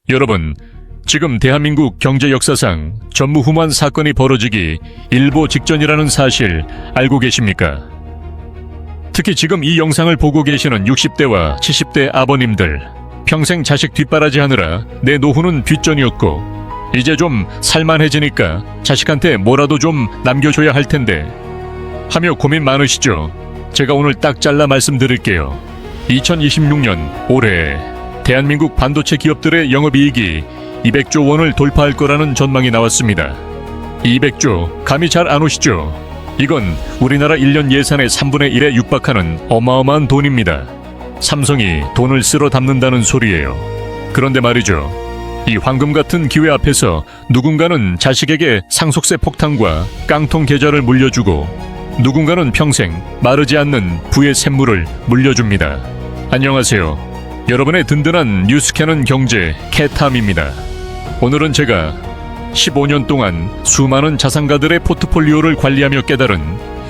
여러분, 지금 대한민국 경제 역사상 전무후무한 사건이 벌어지기 일보 직전이라는 사실 알고 계십니까? 특히 지금 이 영상을 보고 계시는 60대와 70대 아버님들, 평생 자식 뒷바라지 하느라 내 노후는 뒷전이었고 이제 좀 살만해지니까 자식한테 뭐라도 좀 남겨줘야 할 텐데 하며 고민 많으시죠? 제가 오늘 딱 잘라 말씀드릴게요. 2026년 올해 대한민국 반도체 기업들의 영업이익이 200조 원을 돌파할 거라는 전망이 나왔습니다. 200조 감이 잘 안 오시죠? 이건 우리나라 1년 예산의 3분의 1에 육박하는 어마어마한 돈입니다. 삼성이 돈을 쓸어 담는다는 소리예요. 그런데 말이죠. 이 황금 같은 기회 앞에서 누군가는 자식에게 상속세 폭탄과 깡통 계좌를 물려주고 누군가는 평생 마르지 않는 부의 샘물을 물려줍니다. 안녕하세요. 여러분의 든든한 뉴스캐는 경제 캣탐입니다. 오늘은 제가 15년 동안 수많은 자산가들의 포트폴리오를 관리하며 깨달은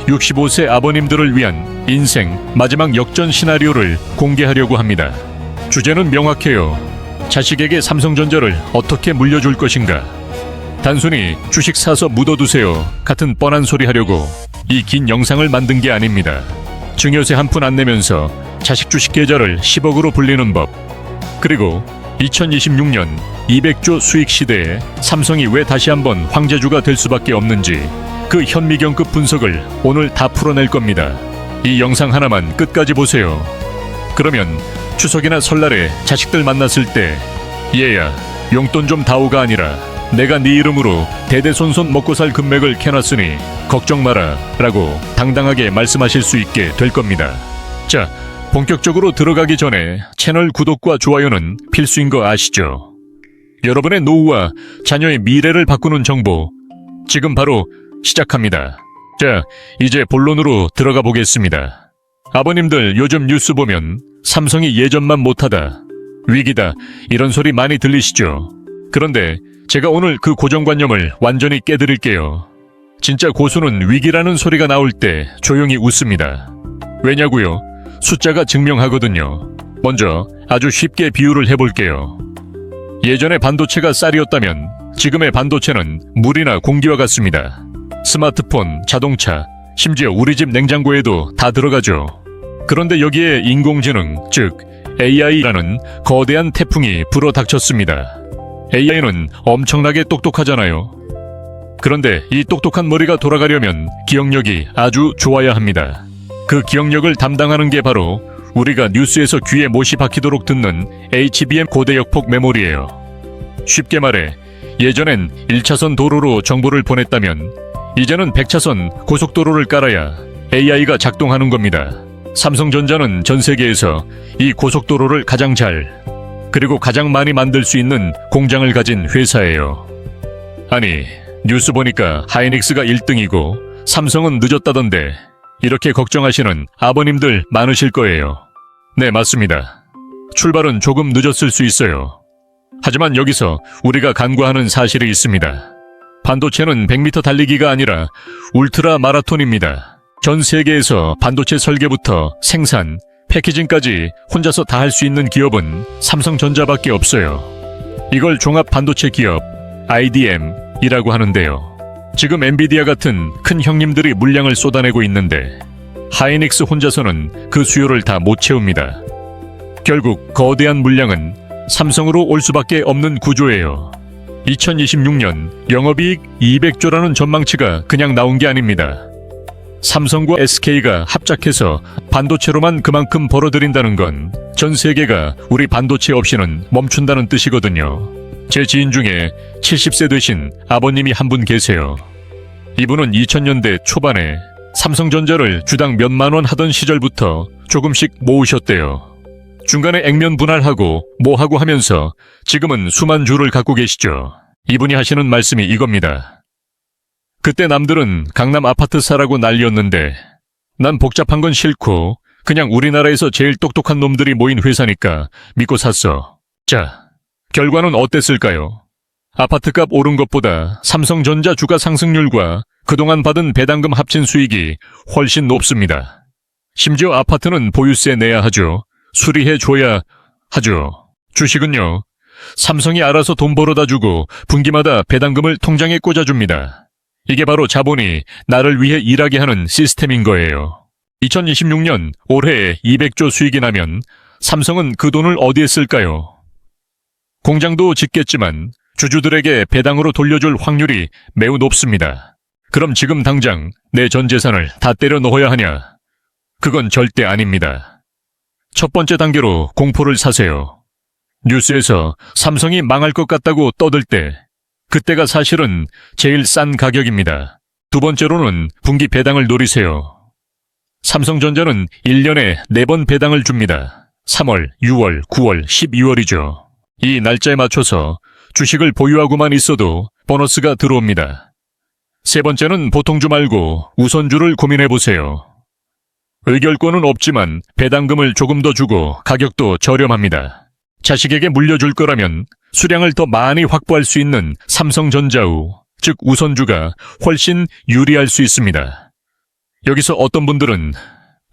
65세 아버님들을 위한 인생 마지막 역전 시나리오를 공개하려고 합니다. 주제는 명확해요. 자식에게 삼성전자를 어떻게 물려줄 것인가? 단순히 주식 사서 묻어두세요 같은 뻔한 소리 하려고 이 긴 영상을 만든 게 아닙니다. 증여세 한 푼 안 내면서 자식 주식 계좌를 10억으로 불리는 법, 그리고 2026년 200조 수익 시대에 삼성이 왜 다시 한번 황제주가 될 수밖에 없는지 그 현미경급 분석을 오늘 다 풀어낼 겁니다. 이 영상 하나만 끝까지 보세요. 그러면 추석이나 설날에 자식들 만났을 때 얘야 용돈 좀 다오가 아니라 내가 네 이름으로 대대손손 먹고 살 금맥을 캐놨으니 걱정 마라 라고 당당하게 말씀하실 수 있게 될 겁니다. 자, 본격적으로 들어가기 전에 채널 구독과 좋아요는 필수인 거 아시죠? 여러분의 노후와 자녀의 미래를 바꾸는 정보 지금 바로 시작합니다. 자, 이제 본론으로 들어가 보겠습니다. 아버님들 요즘 뉴스 보면 삼성이 예전만 못하다, 위기다 이런 소리 많이 들리시죠? 그런데 제가 오늘 그 고정관념을 완전히 깨드릴게요. 진짜 고수는 위기라는 소리가 나올 때 조용히 웃습니다. 왜냐고요? 숫자가 증명하거든요. 먼저 아주 쉽게 비유를 해볼게요. 예전에 반도체가 쌀이었다면 지금의 반도체는 물이나 공기와 같습니다. 스마트폰, 자동차, 심지어 우리 집 냉장고에도 다 들어가죠. 그런데 여기에 인공지능, 즉 AI라는 거대한 태풍이 불어닥쳤습니다. AI는 엄청나게 똑똑하잖아요. 그런데 이 똑똑한 머리가 돌아가려면 기억력이 아주 좋아야 합니다. 그 기억력을 담당하는 게 바로 우리가 뉴스에서 귀에 못이 박히도록 듣는 HBM 고대역폭 메모리예요. 쉽게 말해 예전엔 1차선 도로로 정보를 보냈다면 이제는 100차선 고속도로를 깔아야 AI가 작동하는 겁니다. 삼성전자는 전 세계에서 이 고속도로를 가장 잘, 그리고 가장 많이 만들 수 있는 공장을 가진 회사예요. 아니, 뉴스 보니까 하이닉스가 1등이고 삼성은 늦었다던데 이렇게 걱정하시는 아버님들 많으실 거예요. 네, 맞습니다. 출발은 조금 늦었을 수 있어요. 하지만 여기서 우리가 간과하는 사실이 있습니다. 반도체는 100m 달리기가 아니라 울트라 마라톤입니다. 전 세계에서 반도체 설계부터 생산, 패키징까지 혼자서 다 할 수 있는 기업은 삼성전자밖에 없어요. 이걸 종합 반도체 기업, IDM이라고 하는데요. 지금 엔비디아 같은 큰 형님들이 물량을 쏟아내고 있는데 하이닉스 혼자서는 그 수요를 다 못 채웁니다. 결국 거대한 물량은 삼성으로 올 수밖에 없는 구조예요. 2026년 영업이익 200조라는 전망치가 그냥 나온 게 아닙니다. 삼성과 SK가 합작해서 반도체로만 그만큼 벌어들인다는 건 전 세계가 우리 반도체 없이는 멈춘다는 뜻이거든요. 제 지인 중에 70세 되신 아버님이 한 분 계세요. 이분은 2000년대 초반에 삼성전자를 주당 몇만 원 하던 시절부터 조금씩 모으셨대요. 중간에 액면 분할하고 뭐하고 하면서 지금은 수만 주를 갖고 계시죠. 이분이 하시는 말씀이 이겁니다. 그때 남들은 강남 아파트 사라고 난리였는데 난 복잡한 건 싫고 그냥 우리나라에서 제일 똑똑한 놈들이 모인 회사니까 믿고 샀어. 자, 결과는 어땠을까요? 아파트값 오른 것보다 삼성전자 주가 상승률과 그동안 받은 배당금 합친 수익이 훨씬 높습니다. 심지어 아파트는 보유세 내야 하죠. 수리해 줘야 하죠. 주식은요, 삼성이 알아서 돈 벌어다 주고 분기마다 배당금을 통장에 꽂아줍니다. 이게 바로 자본이 나를 위해 일하게 하는 시스템인 거예요. 2026년 올해에 200조 수익이 나면 삼성은 그 돈을 어디에 쓸까요? 공장도 짓겠지만 주주들에게 배당으로 돌려줄 확률이 매우 높습니다. 그럼 지금 당장 내 전 재산을 다 때려 넣어야 하냐? 그건 절대 아닙니다. 첫 번째 단계로 공포를 사세요. 뉴스에서 삼성이 망할 것 같다고 떠들 때, 그때가 사실은 제일 싼 가격입니다. 두 번째로는 분기 배당을 노리세요. 삼성전자는 1년에 4번 배당을 줍니다. 3월, 6월, 9월, 12월이죠. 이 날짜에 맞춰서 주식을 보유하고만 있어도 보너스가 들어옵니다. 세 번째는 보통주 말고 우선주를 고민해보세요. 의결권은 없지만 배당금을 조금 더 주고 가격도 저렴합니다. 자식에게 물려줄 거라면 수량을 더 많이 확보할 수 있는 삼성전자우, 즉 우선주가 훨씬 유리할 수 있습니다. 여기서 어떤 분들은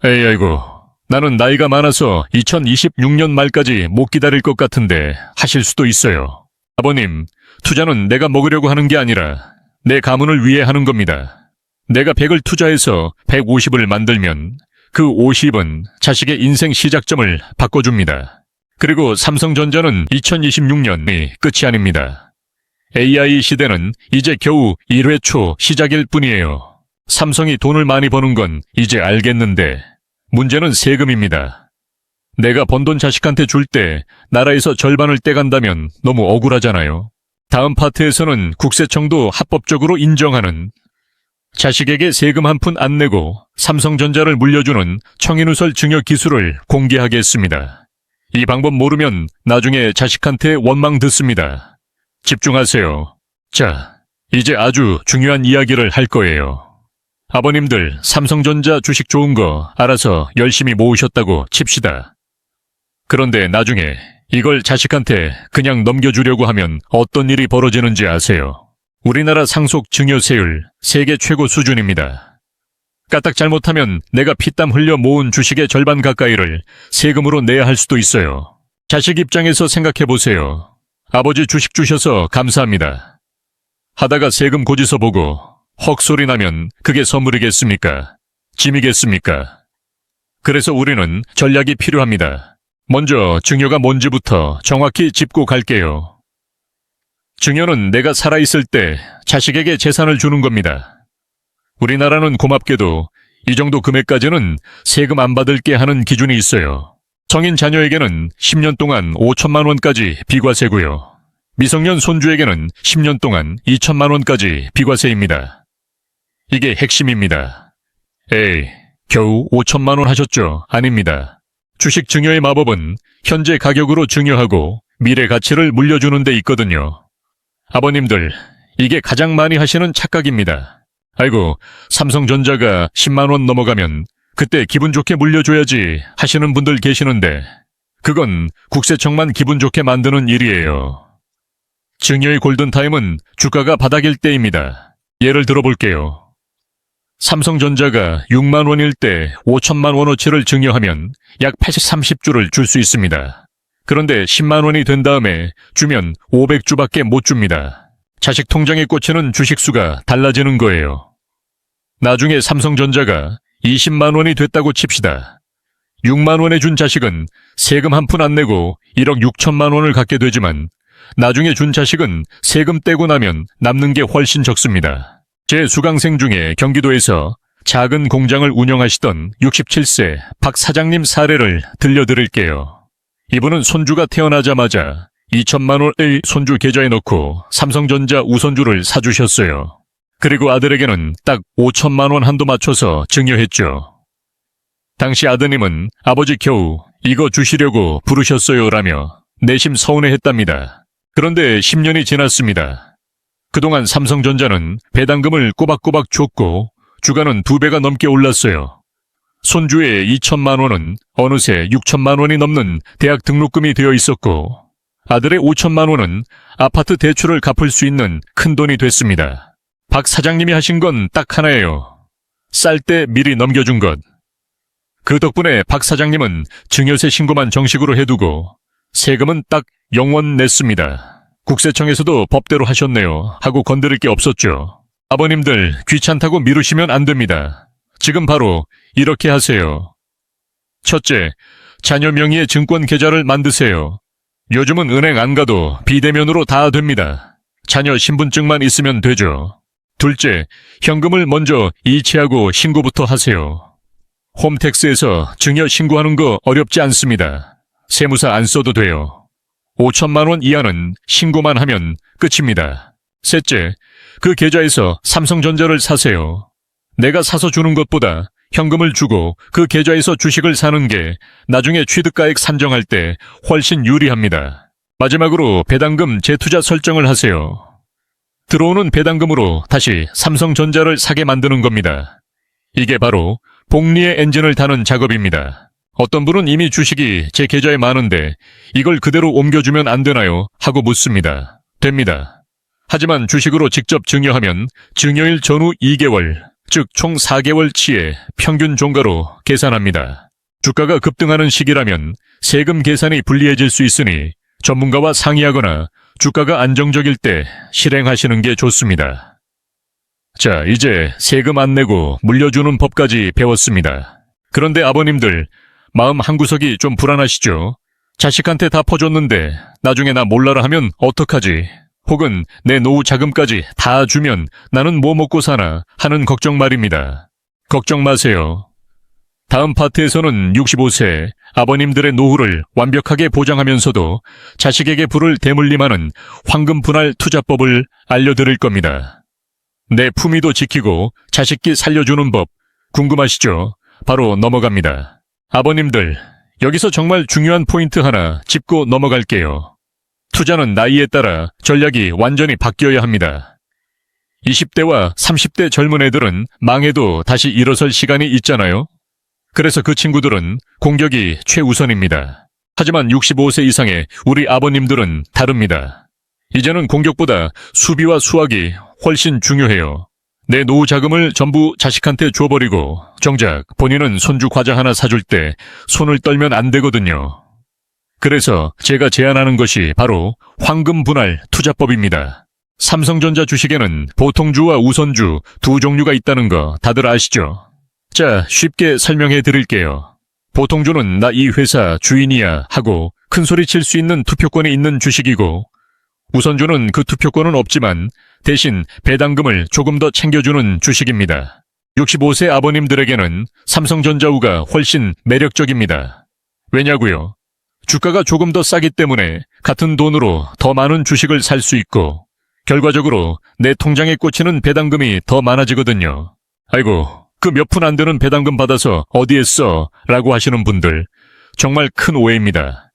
아이고 나는 나이가 많아서 2026년 말까지 못 기다릴 것 같은데 하실 수도 있어요. 아버님, 투자는 내가 먹으려고 하는 게 아니라 내 가문을 위해 하는 겁니다. 내가 100을 투자해서 150을 만들면 그 50은 자식의 인생 시작점을 바꿔줍니다. 그리고 삼성전자는 2026년이 끝이 아닙니다. AI 시대는 이제 겨우 1회 초 시작일 뿐이에요. 삼성이 돈을 많이 버는 건 이제 알겠는데 문제는 세금입니다. 내가 번 돈 자식한테 줄 때 나라에서 절반을 떼간다면 너무 억울하잖아요. 다음 파트에서는 국세청도 합법적으로 인정하는 자식에게 세금 한 푼 안 내고 삼성전자를 물려주는 청인우설 증여 기술을 공개하겠습니다. 이 방법 모르면 나중에 자식한테 원망 듣습니다. 집중하세요. 자, 이제 아주 중요한 이야기를 할 거예요. 아버님들 삼성전자 주식 좋은 거 알아서 열심히 모으셨다고 칩시다. 그런데 나중에 이걸 자식한테 그냥 넘겨주려고 하면 어떤 일이 벌어지는지 아세요? 우리나라 상속 증여세율 세계 최고 수준입니다. 까딱 잘못하면 내가 피땀 흘려 모은 주식의 절반 가까이를 세금으로 내야 할 수도 있어요. 자식 입장에서 생각해보세요. 아버지 주식 주셔서 감사합니다. 하다가 세금 고지서 보고 헉소리 나면 그게 선물이겠습니까? 짐이겠습니까? 그래서 우리는 전략이 필요합니다. 먼저 증여가 뭔지부터 정확히 짚고 갈게요. 증여는 내가 살아있을 때 자식에게 재산을 주는 겁니다. 우리나라는 고맙게도 이 정도 금액까지는 세금 안 받을게 하는 기준이 있어요. 성인 자녀에게는 10년 동안 5천만 원까지 비과세고요. 미성년 손주에게는 10년 동안 2천만 원까지 비과세입니다. 이게 핵심입니다. 에이, 겨우 5천만 원 하셨죠? 아닙니다. 주식 증여의 마법은 현재 가격으로 증여하고 미래 가치를 물려주는 데 있거든요. 아버님들, 이게 가장 많이 하시는 착각입니다. 아이고, 삼성전자가 10만 원 넘어가면 그때 기분 좋게 물려줘야지 하시는 분들 계시는데 그건 국세청만 기분 좋게 만드는 일이에요. 증여의 골든타임은 주가가 바닥일 때입니다. 예를 들어볼게요. 삼성전자가 6만 원일 때 5천만 원어치를 증여하면 약 80-30주를 줄 수 있습니다. 그런데 10만 원이 된 다음에 주면 500주밖에 못 줍니다. 자식 통장에 꽂히는 주식수가 달라지는 거예요. 나중에 삼성전자가 20만 원이 됐다고 칩시다. 6만 원에 준 자식은 세금 한 푼 안 내고 1억 6천만 원을 갖게 되지만 나중에 준 자식은 세금 떼고 나면 남는 게 훨씬 적습니다. 제 수강생 중에 경기도에서 작은 공장을 운영하시던 67세 박 사장님 사례를 들려드릴게요. 이분은 손주가 태어나자마자 2천만 원의 손주 계좌에 넣고 삼성전자 우선주를 사주셨어요. 그리고 아들에게는 딱 5천만 원 한도 맞춰서 증여했죠. 당시 아드님은 아버지 겨우 이거 주시려고 부르셨어요라며 내심 서운해했답니다. 그런데 10년이 지났습니다. 그동안 삼성전자는 배당금을 꼬박꼬박 줬고 주가는 2배가 넘게 올랐어요. 손주의 2천만 원은 어느새 6천만 원이 넘는 대학 등록금이 되어 있었고 아들의 5천만 원은 아파트 대출을 갚을 수 있는 큰 돈이 됐습니다. 박 사장님이 하신 건 딱 하나예요. 쌀 때 미리 넘겨준 것. 그 덕분에 박 사장님은 증여세 신고만 정식으로 해두고 세금은 딱 영원 냈습니다. 국세청에서도 법대로 하셨네요 하고 건드릴 게 없었죠. 아버님들 귀찮다고 미루시면 안 됩니다. 지금 바로 이렇게 하세요. 첫째, 자녀 명의의 증권 계좌를 만드세요. 요즘은 은행 안 가도 비대면으로 다 됩니다. 자녀 신분증만 있으면 되죠. 둘째, 현금을 먼저 이체하고 신고부터 하세요. 홈택스에서 증여 신고하는 거 어렵지 않습니다. 세무사 안 써도 돼요. 5천만 원 이하는 신고만 하면 끝입니다. 셋째, 그 계좌에서 삼성전자를 사세요. 내가 사서 주는 것보다 현금을 주고 그 계좌에서 주식을 사는 게 나중에 취득가액 산정할 때 훨씬 유리합니다. 마지막으로 배당금 재투자 설정을 하세요. 들어오는 배당금으로 다시 삼성전자를 사게 만드는 겁니다. 이게 바로 복리의 엔진을 다는 작업입니다. 어떤 분은 이미 주식이 제 계좌에 많은데 이걸 그대로 옮겨주면 안 되나요? 하고 묻습니다. 됩니다. 하지만 주식으로 직접 증여하면 증여일 전후 2개월, 즉 총 4개월치의 평균 종가로 계산합니다. 주가가 급등하는 시기라면 세금 계산이 불리해질 수 있으니 전문가와 상의하거나 주가가 안정적일 때 실행하시는 게 좋습니다. 자, 이제 세금 안 내고 물려주는 법까지 배웠습니다. 그런데 아버님들, 마음 한구석이 좀 불안하시죠? 자식한테 다 퍼줬는데 나중에 나 몰라라 하면 어떡하지? 혹은 내 노후 자금까지 다 주면 나는 뭐 먹고 사나 하는 걱정 말입니다. 걱정 마세요. 다음 파트에서는 65세 아버님들의 노후를 완벽하게 보장하면서도 자식에게 부를 대물림하는 황금 분할 투자법을 알려드릴 겁니다. 내 품위도 지키고 자식기 살려주는 법 궁금하시죠? 바로 넘어갑니다. 아버님들, 여기서 정말 중요한 포인트 하나 짚고 넘어갈게요. 투자는 나이에 따라 전략이 완전히 바뀌어야 합니다. 20대와 30대 젊은 애들은 망해도 다시 일어설 시간이 있잖아요. 그래서 그 친구들은 공격이 최우선입니다. 하지만 65세 이상의 우리 아버님들은 다릅니다. 이제는 공격보다 수비와 수학이 훨씬 중요해요. 내 노후 자금을 전부 자식한테 줘버리고 정작 본인은 손주 과자 하나 사줄 때 손을 떨면 안 되거든요. 그래서 제가 제안하는 것이 바로 황금 분할 투자법입니다. 삼성전자 주식에는 보통주와 우선주 두 종류가 있다는 거 다들 아시죠? 자, 쉽게 설명해 드릴게요. 보통주는 나 이 회사 주인이야 하고 큰소리 칠 수 있는 투표권이 있는 주식이고, 우선주는 그 투표권은 없지만 대신 배당금을 조금 더 챙겨주는 주식입니다. 65세 아버님들에게는 삼성전자우가 훨씬 매력적입니다. 왜냐고요? 주가가 조금 더 싸기 때문에 같은 돈으로 더 많은 주식을 살 수 있고, 결과적으로 내 통장에 꽂히는 배당금이 더 많아지거든요. 아이고, 그 몇 푼 안 되는 배당금 받아서 어디에 써? 라고 하시는 분들, 정말 큰 오해입니다.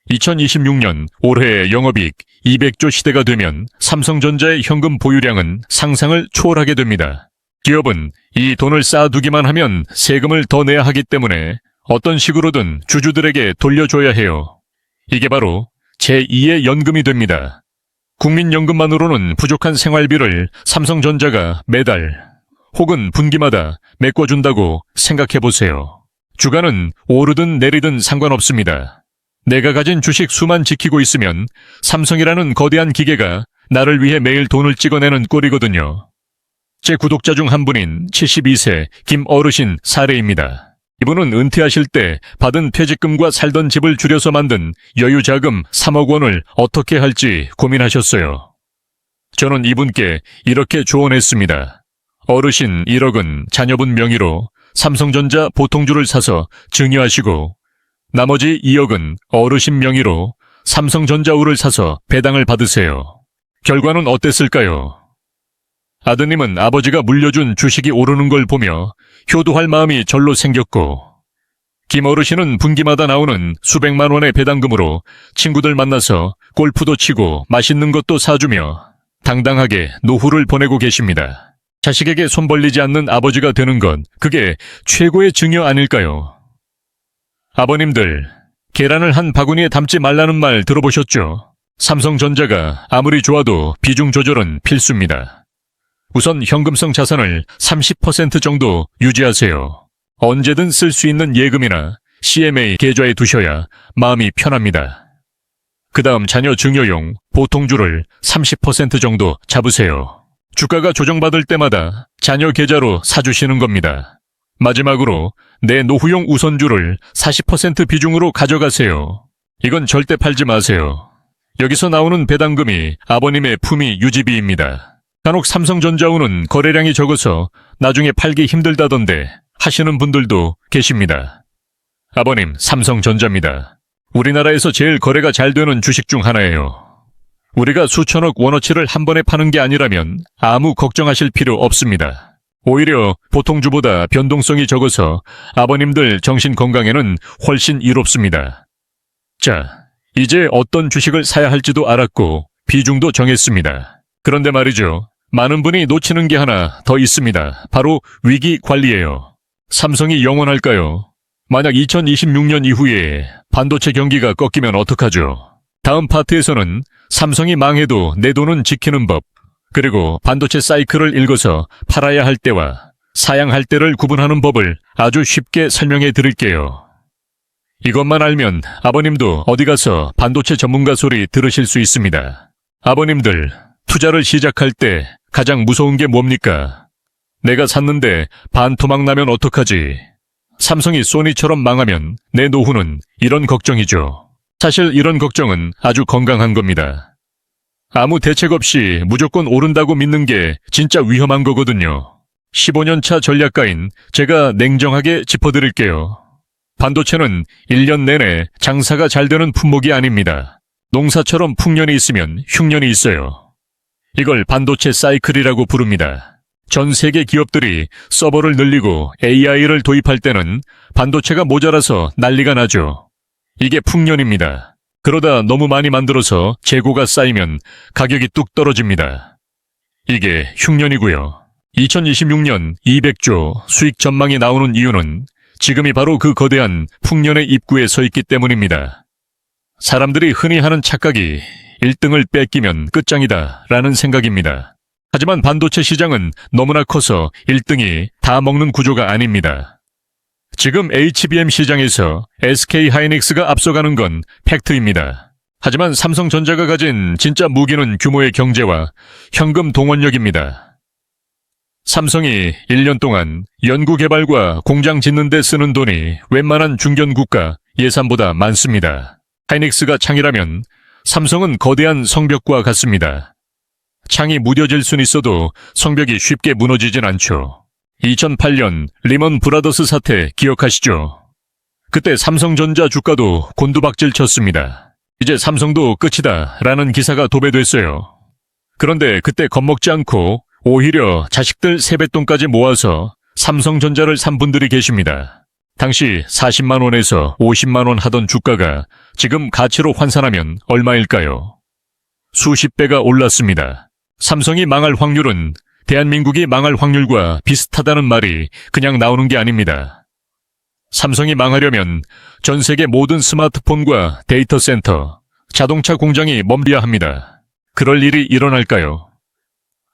2026년 올해 영업이익 200조 시대가 되면 삼성전자의 현금 보유량은 상상을 초월하게 됩니다. 기업은 이 돈을 쌓아두기만 하면 세금을 더 내야 하기 때문에 어떤 식으로든 주주들에게 돌려줘야 해요. 이게 바로 제2의 연금이 됩니다. 국민연금만으로는 부족한 생활비를 삼성전자가 매달 혹은 분기마다 메꿔준다고 생각해보세요. 주가는 오르든 내리든 상관없습니다. 내가 가진 주식 수만 지키고 있으면 삼성이라는 거대한 기계가 나를 위해 매일 돈을 찍어내는 꼴이거든요. 제 구독자 중 한 분인 72세 김 어르신 사례입니다. 이분은 은퇴하실 때 받은 퇴직금과 살던 집을 줄여서 만든 여유자금 3억 원을 어떻게 할지 고민하셨어요. 저는 이분께 이렇게 조언했습니다. 어르신 1억은 자녀분 명의로 삼성전자 보통주를 사서 증여하시고, 나머지 2억은 어르신 명의로 삼성전자우를 사서 배당을 받으세요. 결과는 어땠을까요? 아드님은 아버지가 물려준 주식이 오르는 걸 보며 효도할 마음이 절로 생겼고, 김 어르신은 분기마다 나오는 수백만 원의 배당금으로 친구들 만나서 골프도 치고 맛있는 것도 사주며 당당하게 노후를 보내고 계십니다. 자식에게 손 벌리지 않는 아버지가 되는 건 그게 최고의 증여 아닐까요? 아버님들, 계란을 한 바구니에 담지 말라는 말 들어보셨죠? 삼성전자가 아무리 좋아도 비중 조절은 필수입니다. 우선 현금성 자산을 30% 정도 유지하세요. 언제든 쓸 수 있는 예금이나 CMA 계좌에 두셔야 마음이 편합니다. 그 다음 자녀 증여용 보통주를 30% 정도 잡으세요. 주가가 조정받을 때마다 자녀 계좌로 사주시는 겁니다. 마지막으로 내 노후용 우선주를 40% 비중으로 가져가세요. 이건 절대 팔지 마세요. 여기서 나오는 배당금이 아버님의 품위 유지비입니다. 간혹 삼성전자우는 거래량이 적어서 나중에 팔기 힘들다던데 하시는 분들도 계십니다. 아버님, 삼성전자입니다. 우리나라에서 제일 거래가 잘 되는 주식 중 하나예요. 우리가 수천억 원어치를 한 번에 파는 게 아니라면 아무 걱정하실 필요 없습니다. 오히려 보통주보다 변동성이 적어서 아버님들 정신 건강에는 훨씬 이롭습니다. 자, 이제 어떤 주식을 사야 할지도 알았고 비중도 정했습니다. 그런데 말이죠. 많은 분이 놓치는 게 하나 더 있습니다. 바로 위기 관리예요. 삼성이 영원할까요? 만약 2026년 이후에 반도체 경기가 꺾이면 어떡하죠? 다음 파트에서는 삼성이 망해도 내 돈은 지키는 법, 그리고 반도체 사이클을 읽어서 팔아야 할 때와 사양할 때를 구분하는 법을 아주 쉽게 설명해 드릴게요. 이것만 알면 아버님도 어디 가서 반도체 전문가 소리 들으실 수 있습니다. 아버님들, 투자를 시작할 때 가장 무서운 게 뭡니까? 내가 샀는데 반토막 나면 어떡하지? 삼성이 소니처럼 망하면 내 노후는 이런 걱정이죠. 사실 이런 걱정은 아주 건강한 겁니다. 아무 대책 없이 무조건 오른다고 믿는 게 진짜 위험한 거거든요. 15년 차 전략가인 제가 냉정하게 짚어드릴게요. 반도체는 1년 내내 장사가 잘 되는 품목이 아닙니다. 농사처럼 풍년이 있으면 흉년이 있어요. 이걸 반도체 사이클이라고 부릅니다. 전 세계 기업들이 서버를 늘리고 AI를 도입할 때는 반도체가 모자라서 난리가 나죠. 이게 풍년입니다. 그러다 너무 많이 만들어서 재고가 쌓이면 가격이 뚝 떨어집니다. 이게 흉년이고요. 2026년 200조 수익 전망이 나오는 이유는 지금이 바로 그 거대한 풍년의 입구에 서 있기 때문입니다. 사람들이 흔히 하는 착각이 1등을 뺏기면 끝장이다 라는 생각입니다. 하지만 반도체 시장은 너무나 커서 1등이 다 먹는 구조가 아닙니다. 지금 HBM 시장에서 SK하이닉스가 앞서가는 건 팩트입니다. 하지만 삼성전자가 가진 진짜 무기는 규모의 경제와 현금 동원력입니다. 삼성이 1년 동안 연구개발과 공장 짓는 데 쓰는 돈이 웬만한 중견국가 예산보다 많습니다. 하이닉스가 창이라면 삼성은 거대한 성벽과 같습니다. 창이 무뎌질 순 있어도 성벽이 쉽게 무너지진 않죠. 2008년 리먼 브라더스 사태 기억하시죠? 그때 삼성전자 주가도 곤두박질 쳤습니다. 이제 삼성도 끝이다 라는 기사가 도배됐어요. 그런데 그때 겁먹지 않고 오히려 자식들 세뱃돈까지 모아서 삼성전자를 산 분들이 계십니다. 당시 40만 원에서 50만 원 하던 주가가 지금 가치로 환산하면 얼마일까요? 수십 배가 올랐습니다. 삼성이 망할 확률은 대한민국이 망할 확률과 비슷하다는 말이 그냥 나오는 게 아닙니다. 삼성이 망하려면 전 세계 모든 스마트폰과 데이터 센터, 자동차 공장이 멈춰야 합니다. 그럴 일이 일어날까요?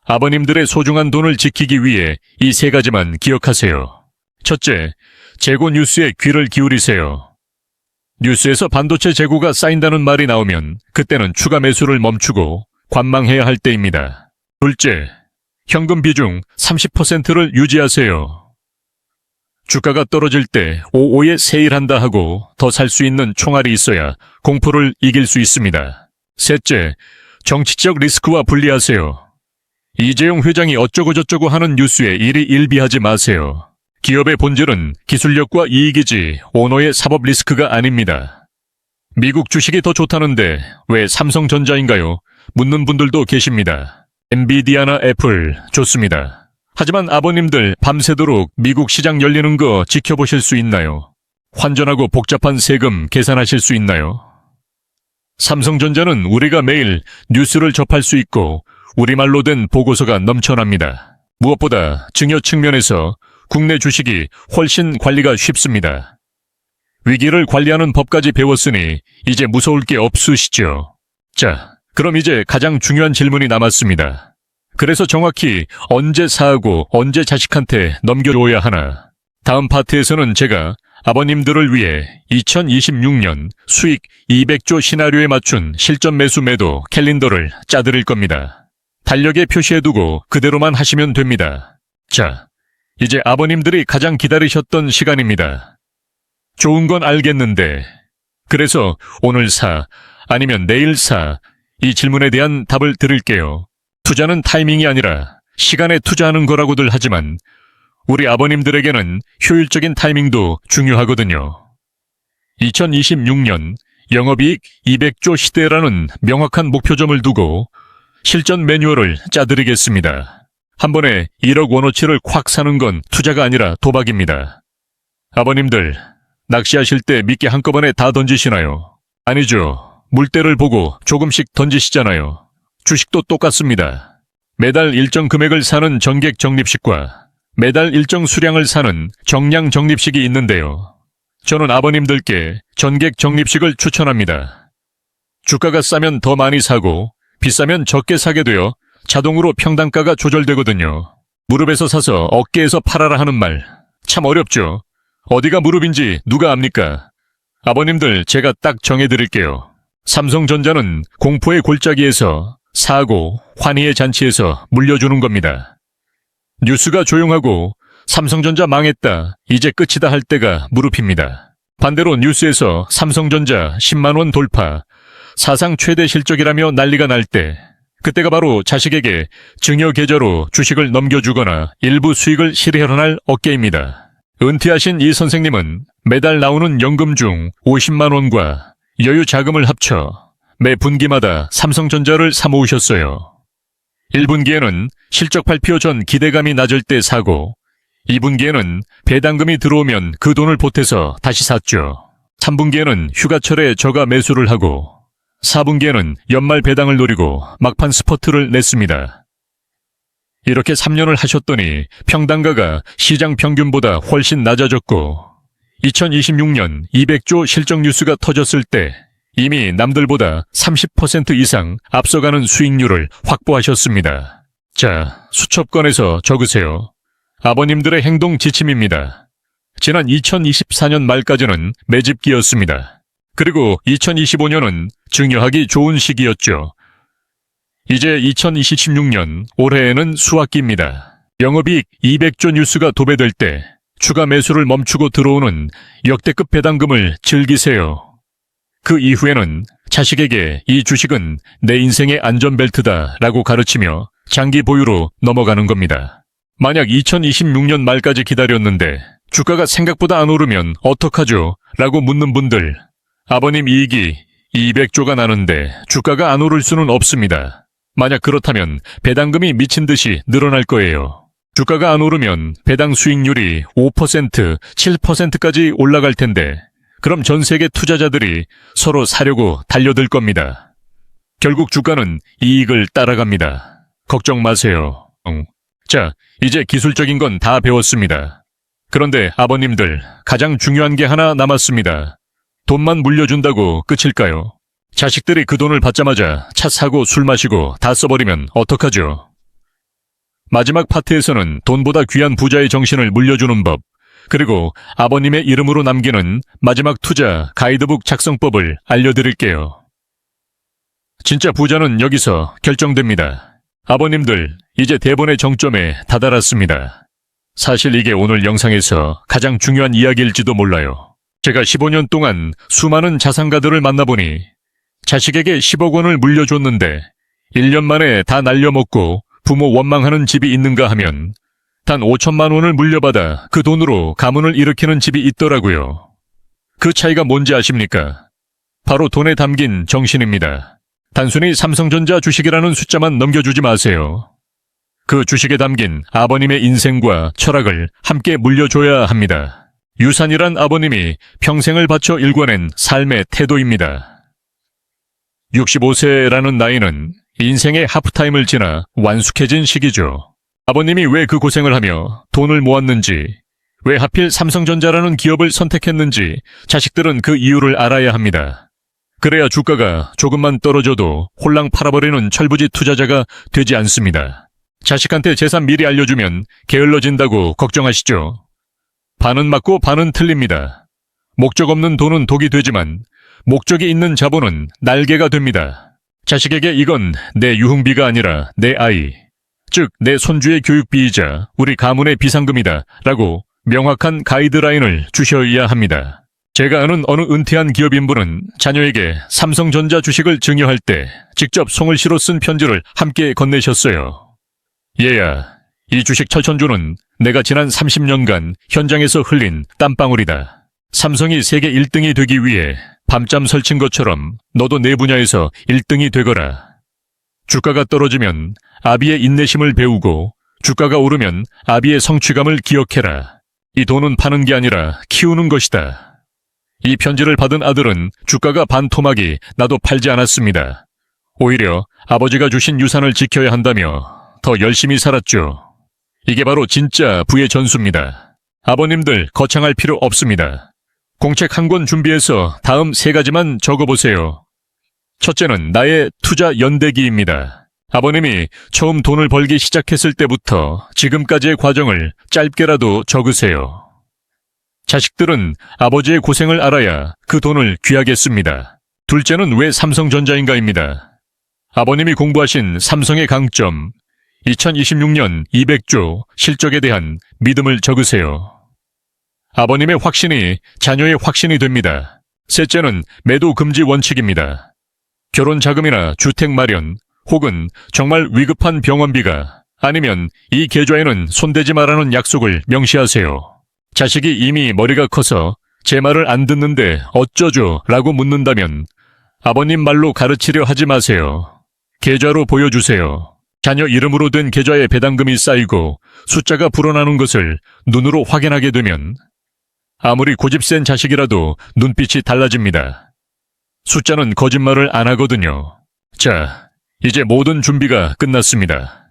아버님들의 소중한 돈을 지키기 위해 이 세 가지만 기억하세요. 첫째, 재고 뉴스에 귀를 기울이세요. 뉴스에서 반도체 재고가 쌓인다는 말이 나오면 그때는 추가 매수를 멈추고 관망해야 할 때입니다. 둘째, 현금 비중 30%를 유지하세요. 주가가 떨어질 때 55에 세일한다 하고 더 살 수 있는 총알이 있어야 공포를 이길 수 있습니다. 셋째, 정치적 리스크와 분리하세요. 이재용 회장이 어쩌고저쩌고 하는 뉴스에 일이 일비하지 마세요. 기업의 본질은 기술력과 이익이지 오너의 사법 리스크가 아닙니다. 미국 주식이 더 좋다는데 왜 삼성전자인가요? 묻는 분들도 계십니다. 엔비디아나 애플 좋습니다. 하지만 아버님들 밤새도록 미국 시장 열리는 거 지켜보실 수 있나요? 환전하고 복잡한 세금 계산하실 수 있나요? 삼성전자는 우리가 매일 뉴스를 접할 수 있고 우리말로 된 보고서가 넘쳐납니다. 무엇보다 증여 측면에서 국내 주식이 훨씬 관리가 쉽습니다. 위기를 관리하는 법까지 배웠으니 이제 무서울 게 없으시죠? 자, 그럼 이제 가장 중요한 질문이 남았습니다. 그래서 정확히 언제 사하고 언제 자식한테 넘겨줘야 하나? 다음 파트에서는 제가 아버님들을 위해 2026년 수익 200조 시나리오에 맞춘 실전 매수 매도 캘린더를 짜드릴 겁니다. 달력에 표시해두고 그대로만 하시면 됩니다. 자, 이제 아버님들이 가장 기다리셨던 시간입니다. 좋은 건 알겠는데, 그래서 오늘 사, 아니면 내일 사, 이 질문에 대한 답을 드릴게요. 투자는 타이밍이 아니라 시간에 투자하는 거라고들 하지만 우리 아버님들에게는 효율적인 타이밍도 중요하거든요. 2026년 영업이익 200조 시대라는 명확한 목표점을 두고 실전 매뉴얼을 짜드리겠습니다. 한 번에 1억 원어치를 콱 사는 건 투자가 아니라 도박입니다. 아버님들, 낚시하실 때 미끼 한꺼번에 다 던지시나요? 아니죠. 물때를 보고 조금씩 던지시잖아요. 주식도 똑같습니다. 매달 일정 금액을 사는 전객 적립식과 매달 일정 수량을 사는 정량 적립식이 있는데요. 저는 아버님들께 전객 적립식을 추천합니다. 주가가 싸면 더 많이 사고 비싸면 적게 사게 되어 자동으로 평단가가 조절되거든요. 무릎에서 사서 어깨에서 팔아라 하는 말 참 어렵죠. 어디가 무릎인지 누가 압니까? 아버님들 제가 딱 정해드릴게요. 삼성전자는 공포의 골짜기에서 사고, 환희의 잔치에서 물려주는 겁니다. 뉴스가 조용하고 삼성전자 망했다, 이제 끝이다 할 때가 무릎입니다. 반대로 뉴스에서 삼성전자 10만 원 돌파, 사상 최대 실적이라며 난리가 날 때, 그때가 바로 자식에게 증여계좌로 주식을 넘겨주거나 일부 수익을 실현할 어깨입니다. 은퇴하신 이 선생님은 매달 나오는 연금 중 50만 원과 여유 자금을 합쳐 매 분기마다 삼성전자를 사모으셨어요. 1분기에는 실적 발표 전 기대감이 낮을 때 사고 2분기에는 배당금이 들어오면 그 돈을 보태서 다시 샀죠. 3분기에는 휴가철에 저가 매수를 하고 4분기에는 연말 배당을 노리고 막판 스퍼트를 냈습니다. 이렇게 3년을 하셨더니 평단가가 시장 평균보다 훨씬 낮아졌고 2026년 200조 실적 뉴스가 터졌을 때 이미 남들보다 30% 이상 앞서가는 수익률을 확보하셨습니다. 자, 수첩권에서 적으세요. 아버님들의 행동 지침입니다. 지난 2024년 말까지는 매집기였습니다. 그리고 2025년은 증여하기 좋은 시기였죠. 이제 2026년 올해에는 수학기입니다. 영업이익 200조 뉴스가 도배될 때 추가 매수를 멈추고 들어오는 역대급 배당금을 즐기세요. 그 이후에는 자식에게 이 주식은 내 인생의 안전벨트다라고 가르치며 장기 보유로 넘어가는 겁니다. 만약 2026년 말까지 기다렸는데 주가가 생각보다 안 오르면 어떡하죠? 라고 묻는 분들, 아버님 이익이 200조가 나는데 주가가 안 오를 수는 없습니다. 만약 그렇다면 배당금이 미친 듯이 늘어날 거예요. 주가가 안 오르면 배당 수익률이 5%, 7%까지 올라갈 텐데 그럼 전 세계 투자자들이 서로 사려고 달려들 겁니다. 결국 주가는 이익을 따라갑니다. 걱정 마세요. 자, 이제 기술적인 건 다 배웠습니다. 그런데 아버님들, 가장 중요한 게 하나 남았습니다. 돈만 물려준다고 끝일까요? 자식들이 그 돈을 받자마자 차 사고 술 마시고 다 써버리면 어떡하죠? 마지막 파트에서는 돈보다 귀한 부자의 정신을 물려주는 법, 그리고 아버님의 이름으로 남기는 마지막 투자 가이드북 작성법을 알려드릴게요. 진짜 부자는 여기서 결정됩니다. 아버님들, 이제 대본의 정점에 다다랐습니다. 사실 이게 오늘 영상에서 가장 중요한 이야기일지도 몰라요. 제가 15년 동안 수많은 자산가들을 만나보니 자식에게 10억 원을 물려줬는데 1년 만에 다 날려먹고 부모 원망하는 집이 있는가 하면 단 5천만 원을 물려받아 그 돈으로 가문을 일으키는 집이 있더라고요. 그 차이가 뭔지 아십니까? 바로 돈에 담긴 정신입니다. 단순히 삼성전자 주식이라는 숫자만 넘겨주지 마세요. 그 주식에 담긴 아버님의 인생과 철학을 함께 물려줘야 합니다. 유산이란 아버님이 평생을 바쳐 일궈낸 삶의 태도입니다. 65세라는 나이는 인생의 하프타임을 지나 완숙해진 시기죠. 아버님이 왜 그 고생을 하며 돈을 모았는지, 왜 하필 삼성전자라는 기업을 선택했는지 자식들은 그 이유를 알아야 합니다. 그래야 주가가 조금만 떨어져도 홀랑 팔아버리는 철부지 투자자가 되지 않습니다. 자식한테 재산 미리 알려주면 게을러진다고 걱정하시죠? 반은 맞고 반은 틀립니다. 목적 없는 돈은 독이 되지만 목적이 있는 자본은 날개가 됩니다. 자식에게 이건 내 유흥비가 아니라 내 아이, 즉 내 손주의 교육비이자 우리 가문의 비상금이다 라고 명확한 가이드라인을 주셔야 합니다. 제가 아는 어느 은퇴한 기업인분은 자녀에게 삼성전자 주식을 증여할 때 직접 송을 시로 쓴 편지를 함께 건네셨어요. 얘야, 이 주식 철천주는 내가 지난 30년간 현장에서 흘린 땀방울이다. 삼성이 세계 1등이 되기 위해 밤잠 설친 것처럼 너도 내 분야에서 1등이 되거라. 주가가 떨어지면 아비의 인내심을 배우고 주가가 오르면 아비의 성취감을 기억해라. 이 돈은 파는 게 아니라 키우는 것이다. 이 편지를 받은 아들은 주가가 반토막이 나도 팔지 않았습니다. 오히려 아버지가 주신 유산을 지켜야 한다며 더 열심히 살았죠. 이게 바로 진짜 부의 전수입니다. 아버님들 거창할 필요 없습니다. 공책 한 권 준비해서 다음 3가지만 적어보세요. 첫째는 나의 투자 연대기입니다. 아버님이 처음 돈을 벌기 시작했을 때부터 지금까지의 과정을 짧게라도 적으세요. 자식들은 아버지의 고생을 알아야 그 돈을 귀하게 씁니다. 둘째는 왜 삼성전자인가입니다. 아버님이 공부하신 삼성의 강점, 2026년 200조 실적에 대한 믿음을 적으세요. 아버님의 확신이 자녀의 확신이 됩니다. 셋째는 매도 금지 원칙입니다. 결혼 자금이나 주택 마련 혹은 정말 위급한 병원비가 아니면 이 계좌에는 손대지 말라는 약속을 명시하세요. 자식이 이미 머리가 커서 제 말을 안 듣는데 어쩌죠? 라고 묻는다면 아버님 말로 가르치려 하지 마세요. 계좌로 보여주세요. 자녀 이름으로 된 계좌에 배당금이 쌓이고 숫자가 불어나는 것을 눈으로 확인하게 되면 아무리 고집 센 자식이라도 눈빛이 달라집니다. 숫자는 거짓말을 안 하거든요. 자, 이제 모든 준비가 끝났습니다.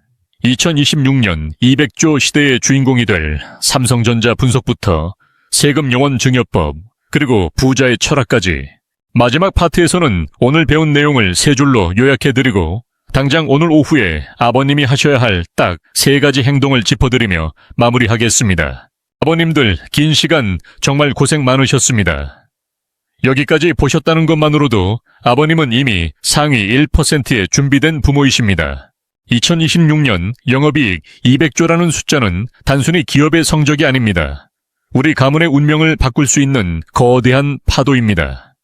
2026년 200조 시대의 주인공이 될 삼성전자 분석부터 세금 영원 증여법, 그리고 부자의 철학까지 마지막 파트에서는 오늘 배운 내용을 3줄로 요약해드리고 당장 오늘 오후에 아버님이 하셔야 할 딱 3가지 행동을 짚어드리며 마무리하겠습니다. 아버님들 긴 시간 정말 고생 많으셨습니다. 여기까지 보셨다는 것만으로도 아버님은 이미 상위 1%에 준비된 부모이십니다. 2026년 영업이익 200조라는 숫자는 단순히 기업의 성적이 아닙니다. 우리 가문의 운명을 바꿀 수 있는 거대한 파도입니다.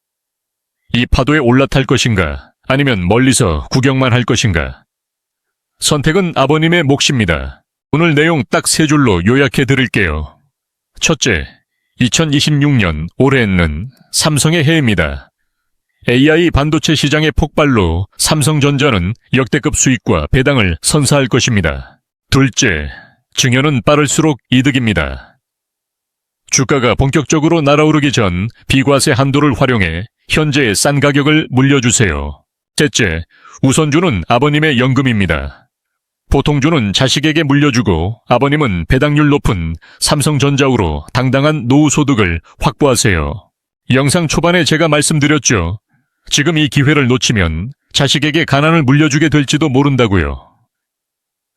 이 파도에 올라탈 것인가 아니면 멀리서 구경만 할 것인가? 선택은 아버님의 몫입니다. 오늘 내용 딱 3줄로 요약해 드릴게요. 첫째, 2026년 올해는 삼성의 해입니다. AI 반도체 시장의 폭발로 삼성전자는 역대급 수익과 배당을 선사할 것입니다. 둘째, 증여는 빠를수록 이득입니다. 주가가 본격적으로 날아오르기 전 비과세 한도를 활용해 현재의 싼 가격을 물려주세요. 셋째, 우선주는 아버님의 연금입니다. 보통주는 자식에게 물려주고 아버님은 배당률 높은 삼성전자우로 당당한 노후소득을 확보하세요. 영상 초반에 제가 말씀드렸죠. 지금 이 기회를 놓치면 자식에게 가난을 물려주게 될지도 모른다고요.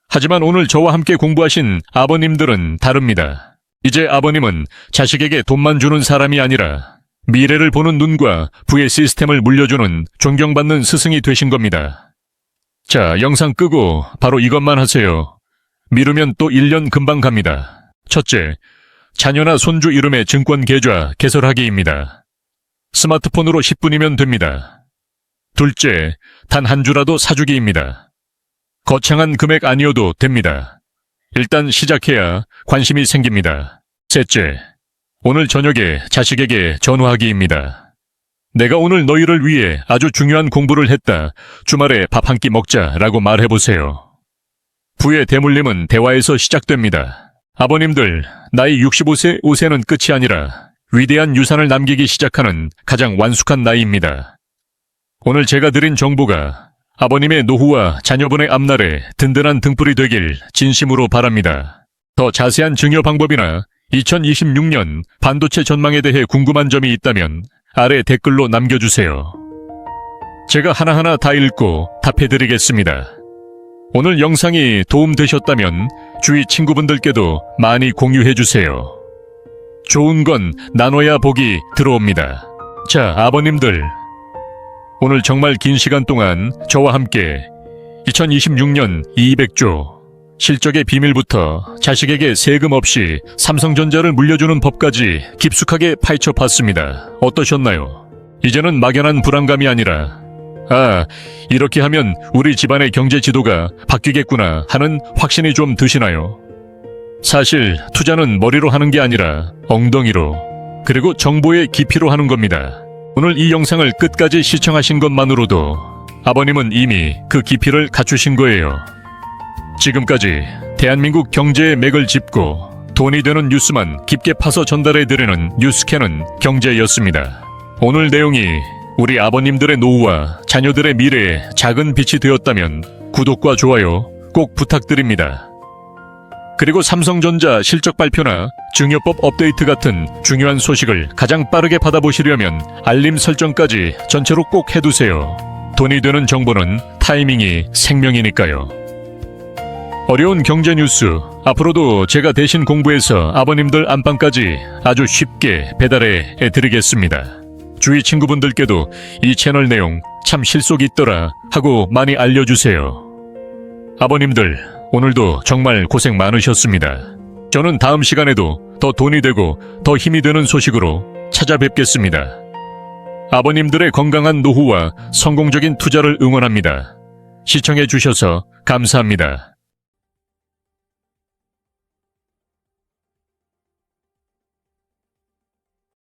하지만 오늘 저와 함께 공부하신 아버님들은 다릅니다. 이제 아버님은 자식에게 돈만 주는 사람이 아니라 미래를 보는 눈과 부의 시스템을 물려주는 존경받는 스승이 되신 겁니다. 자, 영상 끄고 바로 이것만 하세요. 미루면 또 1년 금방 갑니다. 첫째, 자녀나 손주 이름의 증권 계좌 개설하기입니다. 스마트폰으로 10분이면 됩니다. 둘째, 단 한 주라도 사주기입니다. 거창한 금액 아니어도 됩니다. 일단 시작해야 관심이 생깁니다. 셋째, 오늘 저녁에 자식에게 전화하기입니다. 내가 오늘 너희를 위해 아주 중요한 공부를 했다. 주말에 밥 한 끼 먹자라고 말해보세요. 부의 대물림은 대화에서 시작됩니다. 아버님들, 나이 65세, 5세는 끝이 아니라 위대한 유산을 남기기 시작하는 가장 완숙한 나이입니다. 오늘 제가 드린 정보가 아버님의 노후와 자녀분의 앞날에 든든한 등불이 되길 진심으로 바랍니다. 더 자세한 증여 방법이나 2026년 반도체 전망에 대해 궁금한 점이 있다면 아래 댓글로 남겨주세요. 제가 하나하나 다 읽고 답해드리겠습니다. 오늘 영상이 도움되셨다면 주위 친구분들께도 많이 공유해주세요. 좋은 건 나눠야 복이 들어옵니다. 자, 아버님들. 오늘 정말 긴 시간 동안 저와 함께 2026년 200조 실적의 비밀부터 자식에게 세금 없이 삼성전자를 물려주는 법까지 깊숙하게 파헤쳐 봤습니다. 어떠셨나요? 이제는 막연한 불안감이 아니라 이렇게 하면 우리 집안의 경제 지도가 바뀌겠구나 하는 확신이 좀 드시나요? 사실 투자는 머리로 하는 게 아니라 엉덩이로, 그리고 정보의 깊이로 하는 겁니다. 오늘 이 영상을 끝까지 시청하신 것만으로도 아버님은 이미 그 깊이를 갖추신 거예요. 지금까지 대한민국 경제의 맥을 짚고 돈이 되는 뉴스만 깊게 파서 전달해드리는 뉴스캐는 경제였습니다. 오늘 내용이 우리 아버님들의 노후와 자녀들의 미래에 작은 빛이 되었다면 구독과 좋아요 꼭 부탁드립니다. 그리고 삼성전자 실적 발표나 증여법 업데이트 같은 중요한 소식을 가장 빠르게 받아보시려면 알림 설정까지 전체로 꼭 해두세요. 돈이 되는 정보는 타이밍이 생명이니까요. 어려운 경제 뉴스, 앞으로도 제가 대신 공부해서 아버님들 안방까지 아주 쉽게 배달해 드리겠습니다. 주위 친구분들께도 이 채널 내용 참 실속 있더라 하고 많이 알려주세요. 아버님들, 오늘도 정말 고생 많으셨습니다. 저는 다음 시간에도 더 돈이 되고 더 힘이 되는 소식으로 찾아뵙겠습니다. 아버님들의 건강한 노후와 성공적인 투자를 응원합니다. 시청해 주셔서 감사합니다.